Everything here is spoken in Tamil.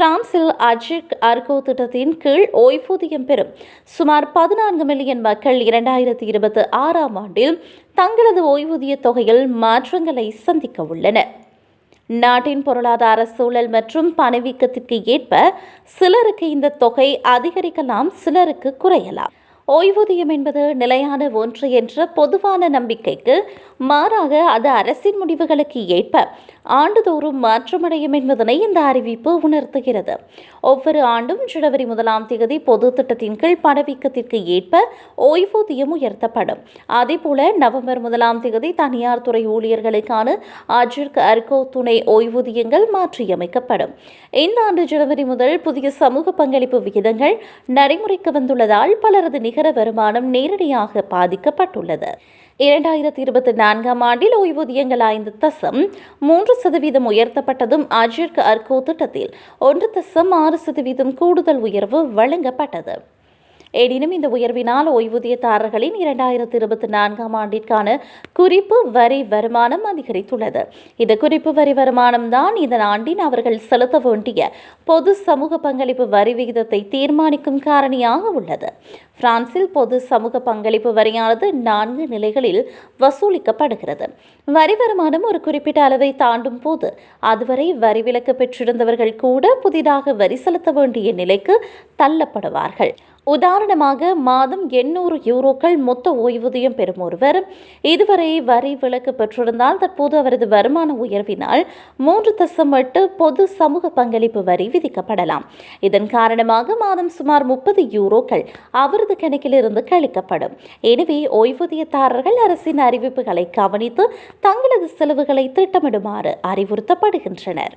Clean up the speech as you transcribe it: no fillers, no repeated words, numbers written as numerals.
பிரான்சில் அஜிக் அர்கோ திட்டத்தின் கீழ் ஓய்வூதியம் பெறும் சுமார் 14 மில்லியன் மக்கள் 2026ஆம் ஆண்டில் தங்களது ஓய்வூதிய தொகையில் மாற்றங்களை சந்திக்க உள்ளனர். நாட்டின் பொருளாதார சூழல் மற்றும் பணவீக்கத்திற்கு ஏற்ப சிலருக்கு இந்த தொகை அதிகரிக்கலாம், சிலருக்கு குறையலாம். ஓய்வூதியம் என்பது நிலையான ஒன்று என்ற பொதுவான நம்பிக்கைக்கு மாறாக அது அரசின் முடிவுகளுக்கு ஏற்ப ஆண்டுதோறும் மாற்றமடையும் என்பதனை இந்த அறிவிப்பு உணர்த்துகிறது. ஒவ்வொரு ஆண்டும் ஜனவரி 1ஆம் தேதி பொது திட்டத்தின் கீழ் பணவீக்கத்திற்கு ஏற்ப ஓய்வூதியம் உயர்த்தப்படும். அதேபோல நவம்பர் 1ஆம் தேதி தனியார் துறை ஊழியர்களுக்கான அஜிக் அர்கோ துணை ஓய்வூதியங்கள் மாற்றியமைக்கப்படும். இந்த ஆண்டு ஜனவரி முதல் புதிய சமூக பங்களிப்பு விகிதங்கள் நடைமுறைக்கு வந்துள்ளதால் பலரது நிகர வருமானம் நேரடியாக பாதிக்கப்பட்டுள்ளது. 2024ஆம் ஆண்டில் ஓய்வூதியங்கள் 5.3% உயர்த்தப்பட்டதும் அஜிக் அர்கோ திட்டத்தில் 1.6% கூடுதல் உயர்வு வழங்கப்பட்டது. எனினும் இந்த உயர்வினால் ஓய்வூதியதாரர்களின் 2024ஆம் ஆண்டிற்கான குறிப்பு வரி வருமானம் அதிகரித்துள்ளது. இந்த குறிப்பு வரி வருமானம் தான் இந்த ஆண்டின் அவர்கள் செலுத்த வேண்டிய பொது சமூக பங்களிப்பு வரி விகிதத்தை தீர்மானிக்கும் காரணியாக உள்ளது. பிரான்சில் பொது சமூக பங்களிப்பு வரியானது 4 நிலைகளில் வசூலிக்கப்படுகிறது. வரி வருமானம் ஒரு குறிப்பிட்ட அளவை தாண்டும் போது அதுவரை வரி விலக்கு பெற்றிருந்தவர்கள் கூட புதிதாக வரி செலுத்த வேண்டிய நிலைக்கு தள்ளப்படுவார்கள். உதாரணமாக, மாதம் 800 யூரோக்கள் மொத்த ஓய்வூதியம் பெறும் ஒருவர் இதுவரை வரி விலக்கு பெற்றிருந்தால் தற்போது அவரது வருமான உயர்வினால் 3.8 பொது சமூக பங்களிப்பு வரி விதிக்கப்படலாம். இதன் காரணமாக மாதம் சுமார் 30 யூரோக்கள் அவரது கணக்கிலிருந்து கழிக்கப்படும். எனவே ஓய்வூதியதாரர்கள் அரசின் அறிவிப்புகளை கவனித்து தங்களது செலவுகளை திட்டமிடுமாறு அறிவுறுத்தப்படுகின்றனர்.